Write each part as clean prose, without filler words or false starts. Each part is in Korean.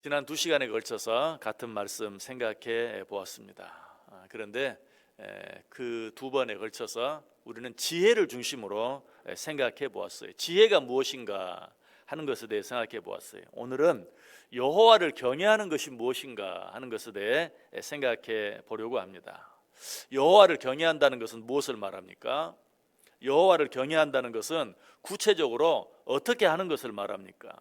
지난 2시간에 걸쳐서 같은 말씀 생각해 보았습니다. 그런데 그 2번에 걸쳐서 우리는 지혜를 중심으로 생각해 보았어요. 지혜가 무엇인가 하는 것에 대해 생각해 보았어요. 오늘은 여호와를 경외하는 것이 무엇인가 하는 것에 대해 생각해 보려고 합니다. 여호와를 경외한다는 것은 무엇을 말합니까? 여호와를 경외한다는 것은 구체적으로 어떻게 하는 것을 말합니까?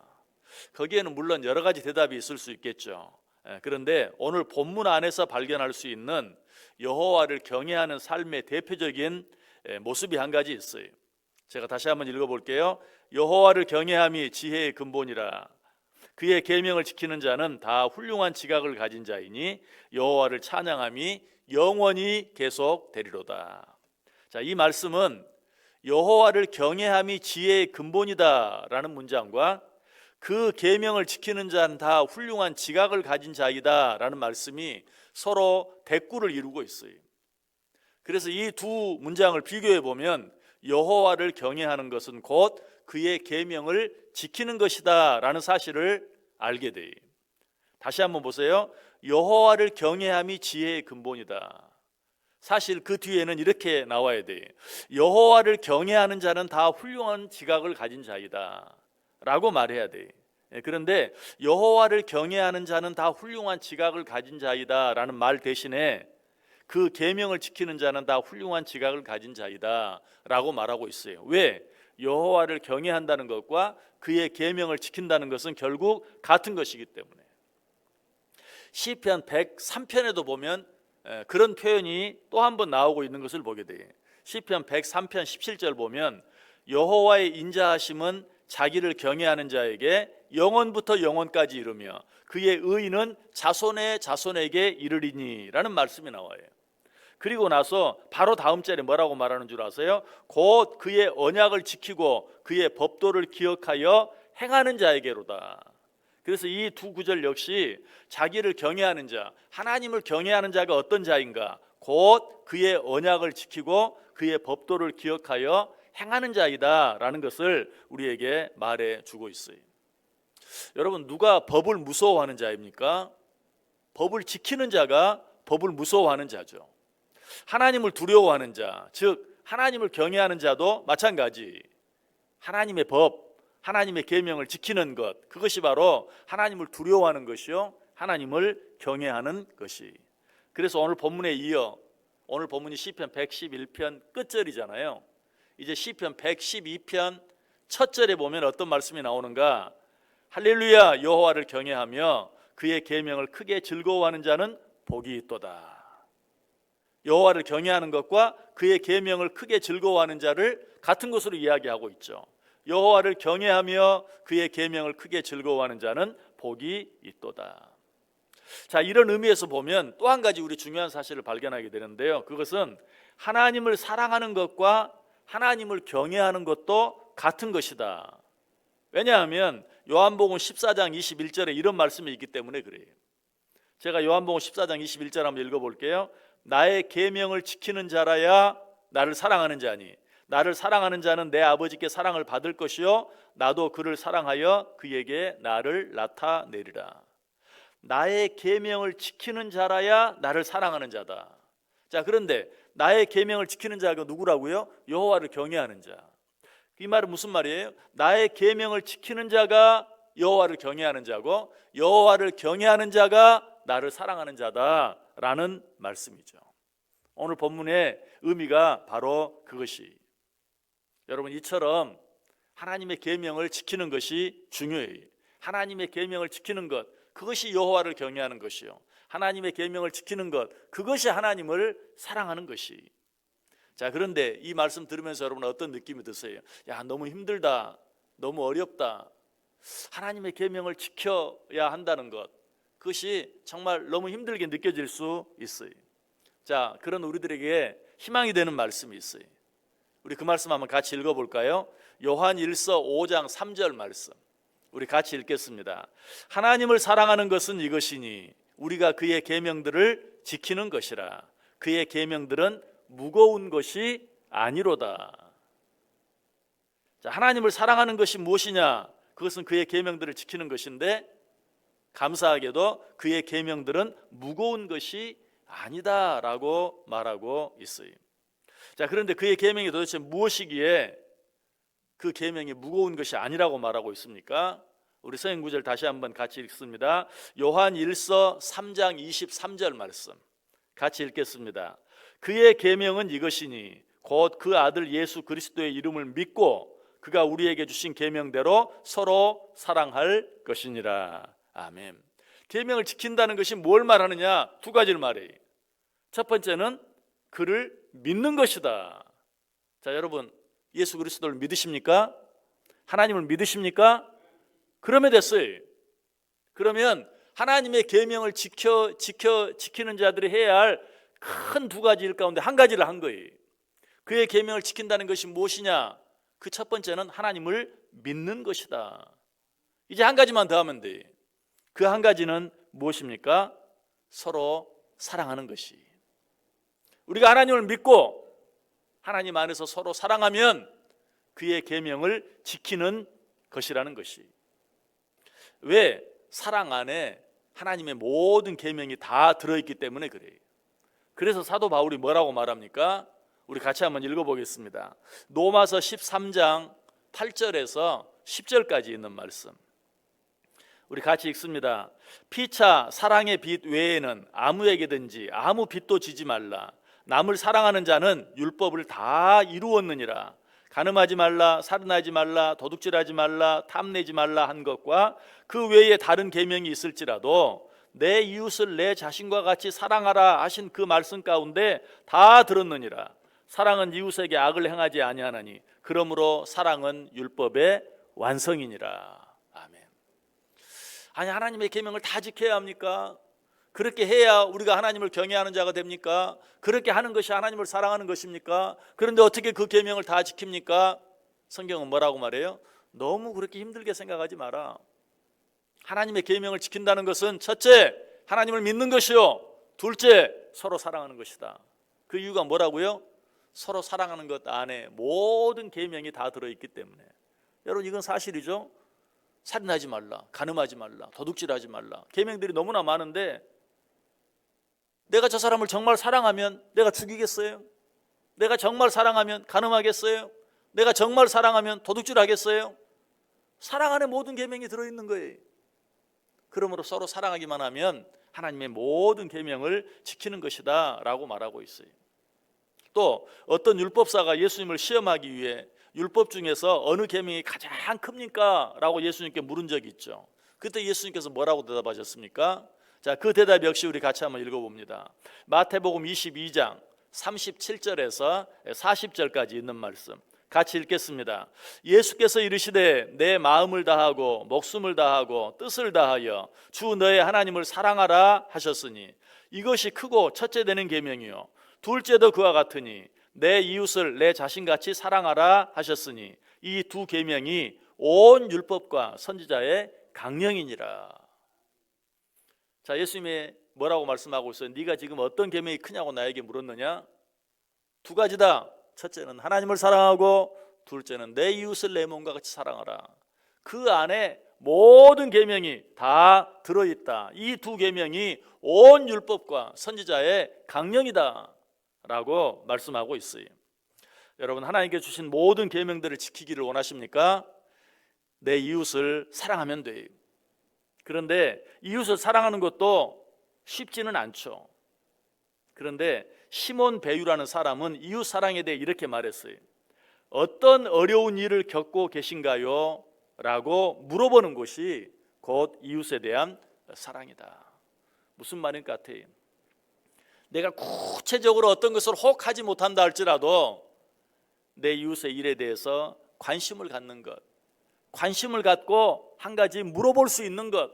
거기에는 물론 여러 가지 대답이 있을 수 있겠죠. 그런데 오늘 본문 안에서 발견할 수 있는 여호와를 경외하는 삶의 대표적인 모습이 한 가지 있어요. 제가 다시 한번 읽어볼게요. 여호와를 경외함이 지혜의 근본이라. 그의 계명을 지키는 자는 다 훌륭한 지각을 가진 자이니 여호와를 찬양함이 영원히 계속되리로다. 자, 이 말씀은 여호와를 경외함이 지혜의 근본이다라는 문장과 그 계명을 지키는 자는 다 훌륭한 지각을 가진 자이다라는 말씀이 서로 대꾸를 이루고 있어요. 그래서 이 두 문장을 비교해 보면 여호와를 경외하는 것은 곧 그의 계명을 지키는 것이다라는 사실을 알게 돼요. 다시 한번 보세요. 여호와를 경외함이 지혜의 근본이다. 사실 그 뒤에는 이렇게 나와야 돼요. 여호와를 경외하는 자는 다 훌륭한 지각을 가진 자이다 라고 말해야 돼. 그런데 여호와를 경외하는 자는 다 훌륭한 지각을 가진 자이다 라는 말 대신에 그 계명을 지키는 자는 다 훌륭한 지각을 가진 자이다 라고 말하고 있어요. 왜? 여호와를 경외한다는 것과 그의 계명을 지킨다는 것은 결국 같은 것이기 때문에. 시편 103편에도 보면 그런 표현이 또 한 번 나오고 있는 것을 보게 돼요. 시편 103편 17절 보면 여호와의 인자하심은 자기를 경외하는 자에게 영원부터 영원까지 이르며 그의 의는 자손의 자손에게 이르리니 라는 말씀이 나와요. 그리고 나서 바로 다음 절에 뭐라고 말하는 줄 아세요? 곧 그의 언약을 지키고 그의 법도를 기억하여 행하는 자에게로다. 그래서 이 두 구절 역시 자기를 경외하는 자, 하나님을 경외하는 자가 어떤 자인가? 곧 그의 언약을 지키고 그의 법도를 기억하여 행하는 자이다라는 것을 우리에게 말해주고 있어요. 여러분, 누가 법을 무서워하는 자입니까? 법을 지키는 자가 법을 무서워하는 자죠. 하나님을 두려워하는 자, 즉 하나님을 경외하는 자도 마찬가지. 하나님의 법, 하나님의 계명을 지키는 것, 그것이 바로 하나님을 두려워하는 것이요, 하나님을 경외하는 것이. 그래서 오늘 본문에 이어 오늘 본문이 시편 111편 끝절이잖아요. 이제 시편 112편 첫 절에 보면 어떤 말씀이 나오는가? 할렐루야, 여호와를 경외하며 그의 계명을 크게 즐거워하는 자는 복이 있도다. 여호와를 경외하는 것과 그의 계명을 크게 즐거워하는 자를 같은 것으로 이야기하고 있죠. 여호와를 경외하며 그의 계명을 크게 즐거워하는 자는 복이 있도다. 자, 이런 의미에서 보면 또 한 가지 우리 중요한 사실을 발견하게 되는데요. 그것은 하나님을 사랑하는 것과 하나님을 경외하는 것도 같은 것이다. 왜냐하면 요한복음 14장 21절에 이런 말씀이 있기 때문에 그래요. 제가 요한복음 14장 21절 한번 읽어볼게요. 나의 계명을 지키는 자라야 나를 사랑하는 자니 나를 사랑하는 자는 내 아버지께 사랑을 받을 것이요 나도 그를 사랑하여 그에게 나를 나타내리라. 나의 계명을 지키는 자라야 나를 사랑하는 자다. 자, 그런데 나의 계명을 지키는 자가 누구라고요? 여호와를 경외하는 자. 이 말은 무슨 말이에요? 나의 계명을 지키는 자가 여호와를 경외하는 자고 여호와를 경외하는 자가 나를 사랑하는 자다라는 말씀이죠. 오늘 본문의 의미가 바로 그것이. 여러분, 이처럼 하나님의 계명을 지키는 것이 중요해요. 하나님의 계명을 지키는 것, 그것이 여호와를 경외하는 것이요. 하나님의 계명을 지키는 것, 그것이 하나님을 사랑하는 것이. 자, 그런데 이 말씀 들으면서 여러분 어떤 느낌이 드세요? 야, 너무 힘들다, 너무 어렵다. 하나님의 계명을 지켜야 한다는 것, 그것이 정말 너무 힘들게 느껴질 수 있어요. 자, 그런 우리들에게 희망이 되는 말씀이 있어요. 우리 그 말씀 한번 같이 읽어볼까요? 요한 1서 5장 3절 말씀, 우리 같이 읽겠습니다. 하나님을 사랑하는 것은 이것이니 우리가 그의 계명들을 지키는 것이라. 그의 계명들은 무거운 것이 아니로다. 자, 하나님을 사랑하는 것이 무엇이냐? 그것은 그의 계명들을 지키는 것인데 감사하게도 그의 계명들은 무거운 것이 아니다라고 말하고 있어요. 자, 그런데 그의 계명이 도대체 무엇이기에 그 계명이 무거운 것이 아니라고 말하고 있습니까? 우리 성경 구절 다시 한번 같이 읽습니다. 요한 1서 3장 23절 말씀 같이 읽겠습니다. 그의 계명은 이것이니 곧 그 아들 예수 그리스도의 이름을 믿고 그가 우리에게 주신 계명대로 서로 사랑할 것이니라. 아멘. 계명을 지킨다는 것이 뭘 말하느냐? 두 가지를 말해요. 첫 번째는 그를 믿는 것이다. 자, 여러분 예수 그리스도를 믿으십니까? 하나님을 믿으십니까? 그러면 됐어요. 그러면 하나님의 계명을 지키는 자들이 해야 할 큰 두 가지 일 가운데 한 가지를 한 거예요. 그의 계명을 지킨다는 것이 무엇이냐? 그 첫 번째는 하나님을 믿는 것이다. 이제 한 가지만 더 하면 돼. 그 한 가지는 무엇입니까? 서로 사랑하는 것이. 우리가 하나님을 믿고 하나님 안에서 서로 사랑하면 그의 계명을 지키는 것이라는 것이. 왜? 사랑 안에 하나님의 모든 계명이 다 들어있기 때문에 그래요. 그래서 사도 바울이 뭐라고 말합니까? 우리 같이 한번 읽어보겠습니다. 로마서 13장 8절에서 10절까지 있는 말씀 우리 같이 읽습니다. 피차 사랑의 빚 외에는 아무에게든지 아무 빚도 지지 말라. 남을 사랑하는 자는 율법을 다 이루었느니라. 간음하지 말라, 살인하지 말라, 도둑질하지 말라, 탐내지 말라 한 것과 그 외에 다른 계명이 있을지라도 내 이웃을 내 자신과 같이 사랑하라 하신 그 말씀 가운데 다 들었느니라. 사랑은 이웃에게 악을 행하지 아니하나니 그러므로 사랑은 율법의 완성이니라. 아멘. 아니, 하나님의 계명을 다 지켜야 합니까? 그렇게 해야 우리가 하나님을 경외하는 자가 됩니까? 그렇게 하는 것이 하나님을 사랑하는 것입니까? 그런데 어떻게 그 계명을 다 지킵니까? 성경은 뭐라고 말해요? 너무 그렇게 힘들게 생각하지 마라. 하나님의 계명을 지킨다는 것은 첫째, 하나님을 믿는 것이요, 둘째, 서로 사랑하는 것이다. 그 이유가 뭐라고요? 서로 사랑하는 것 안에 모든 계명이 다 들어있기 때문에. 여러분, 이건 사실이죠. 살인하지 말라, 간음하지 말라, 도둑질하지 말라, 계명들이 너무나 많은데 내가 저 사람을 정말 사랑하면 내가 죽이겠어요? 내가 정말 사랑하면 간음하겠어요? 내가 정말 사랑하면 도둑질하겠어요? 사랑 안에 모든 계명이 들어있는 거예요. 그러므로 서로 사랑하기만 하면 하나님의 모든 계명을 지키는 것이다 라고 말하고 있어요. 또 어떤 율법사가 예수님을 시험하기 위해 율법 중에서 어느 계명이 가장 큽니까? 라고 예수님께 물은 적이 있죠. 그때 예수님께서 뭐라고 대답하셨습니까? 자, 그 대답 역시 우리 같이 한번 읽어봅니다. 마태복음 22장 37절에서 40절까지 있는 말씀 같이 읽겠습니다. 예수께서 이르시되 내 마음을 다하고 목숨을 다하고 뜻을 다하여 주 너의 하나님을 사랑하라 하셨으니 이것이 크고 첫째 되는 계명이요 둘째도 그와 같으니 내 이웃을 내 자신같이 사랑하라 하셨으니 이 두 계명이 온 율법과 선지자의 강령이니라. 자, 예수님이 뭐라고 말씀하고 있어요? 네가 지금 어떤 계명이 크냐고 나에게 물었느냐? 두 가지다. 첫째는 하나님을 사랑하고 둘째는 내 이웃을 내 몸과 같이 사랑하라. 그 안에 모든 계명이 다 들어있다. 이 두 계명이 온 율법과 선지자의 강령이다 라고 말씀하고 있어요. 여러분, 하나님께 주신 모든 계명들을 지키기를 원하십니까? 내 이웃을 사랑하면 돼요. 그런데 이웃을 사랑하는 것도 쉽지는 않죠. 그런데 시몬 베유라는 사람은 이웃 사랑에 대해 이렇게 말했어요. 어떤 어려운 일을 겪고 계신가요? 라고 물어보는 것이 곧 이웃에 대한 사랑이다. 무슨 말인 것 같아요? 내가 구체적으로 어떤 것을 혹 하지 못한다 할지라도 내 이웃의 일에 대해서 관심을 갖는 것, 관심을 갖고 한 가지 물어볼 수 있는 것,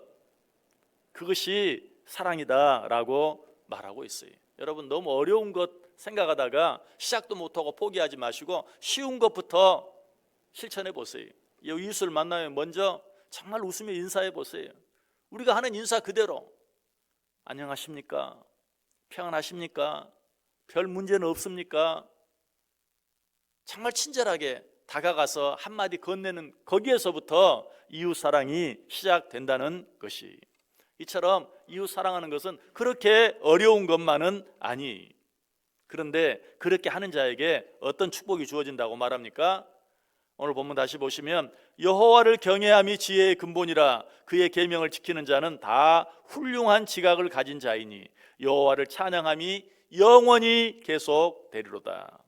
그것이 사랑이다 라고 말하고 있어요. 여러분, 너무 어려운 것 생각하다가 시작도 못하고 포기하지 마시고 쉬운 것부터 실천해 보세요. 이웃을 만나면 먼저 정말 웃으며 인사해 보세요. 우리가 하는 인사 그대로 안녕하십니까? 평안하십니까? 별 문제는 없습니까? 정말 친절하게 다가가서 한마디 건네는 거기에서부터 이웃 사랑이 시작된다는 것이. 이처럼 이웃 사랑하는 것은 그렇게 어려운 것만은 아니. 그런데 그렇게 하는 자에게 어떤 축복이 주어진다고 말합니까? 오늘 본문 다시 보시면 여호와를 경외함이 지혜의 근본이라 그의 계명을 지키는 자는 다 훌륭한 지각을 가진 자이니 여호와를 찬양함이 영원히 계속되리로다.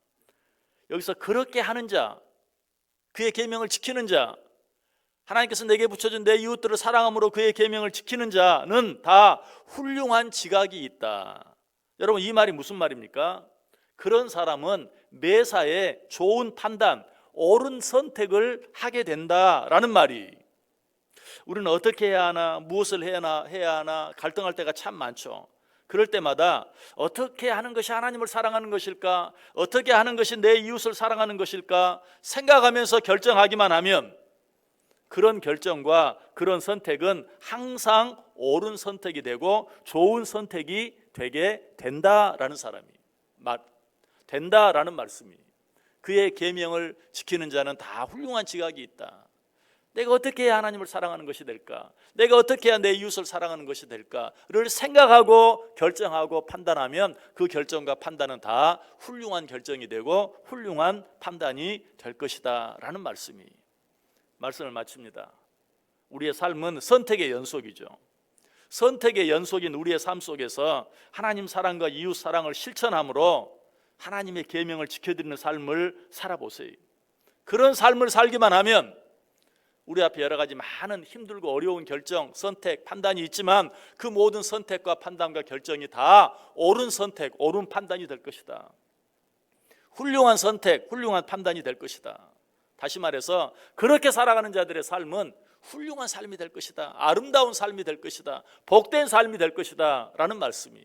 여기서 그렇게 하는 자, 그의 계명을 지키는 자, 하나님께서 내게 붙여준 내 이웃들을 사랑함으로 그의 계명을 지키는 자는 다 훌륭한 지각이 있다. 여러분, 이 말이 무슨 말입니까? 그런 사람은 매사에 좋은 판단, 옳은 선택을 하게 된다라는 말이. 우리는 어떻게 해야 하나, 무엇을 해야 하나 갈등할 때가 참 많죠. 그럴 때마다 어떻게 하는 것이 하나님을 사랑하는 것일까? 어떻게 하는 것이 내 이웃을 사랑하는 것일까? 생각하면서 결정하기만 하면 그런 결정과 그런 선택은 항상 옳은 선택이 되고 좋은 선택이 되게 된다라는 된다라는 말씀이. 그의 계명을 지키는 자는 다 훌륭한 지각이 있다. 내가 어떻게 해야 하나님을 사랑하는 것이 될까? 내가 어떻게 해야 내 이웃을 사랑하는 것이 될까를 생각하고 결정하고 판단하면 그 결정과 판단은 다 훌륭한 결정이 되고 훌륭한 판단이 될 것이다 라는 말씀을 마칩니다. 우리의 삶은 선택의 연속이죠. 선택의 연속인 우리의 삶 속에서 하나님 사랑과 이웃 사랑을 실천함으로 하나님의 계명을 지켜드리는 삶을 살아보세요. 그런 삶을 살기만 하면 우리 앞에 여러 가지 많은 힘들고 어려운 결정, 선택, 판단이 있지만 그 모든 선택과 판단과 결정이 다 옳은 선택, 옳은 판단이 될 것이다. 훌륭한 선택, 훌륭한 판단이 될 것이다. 다시 말해서 그렇게 살아가는 자들의 삶은 훌륭한 삶이 될 것이다. 아름다운 삶이 될 것이다. 복된 삶이 될 것이다 라는 말씀이.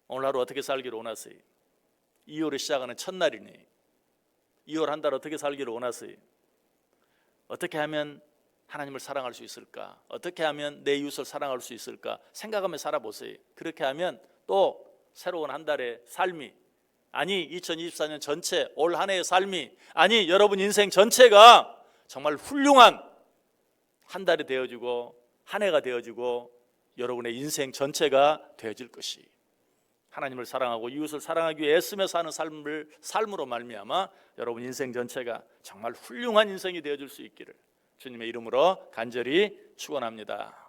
오늘 하루 어떻게 살기를 원하세요? 2월을 시작하는 첫날이니 2월 한 달 어떻게 살기를 원하세요? 어떻게 하면 하나님을 사랑할 수 있을까? 어떻게 하면 내 이웃을 사랑할 수 있을까? 생각하며 살아보세요. 그렇게 하면 또 새로운 한 달의 삶이, 아니 2024년 전체 올 한 해의 삶이, 아니 여러분 인생 전체가 정말 훌륭한 한 달이 되어지고 한 해가 되어지고 여러분의 인생 전체가 되어질 것이, 하나님을 사랑하고 이웃을 사랑하기 위해 애쓰며 사는 삶으로 말미암아 여러분 인생 전체가 정말 훌륭한 인생이 되어질 수 있기를 주님의 이름으로 간절히 축원합니다.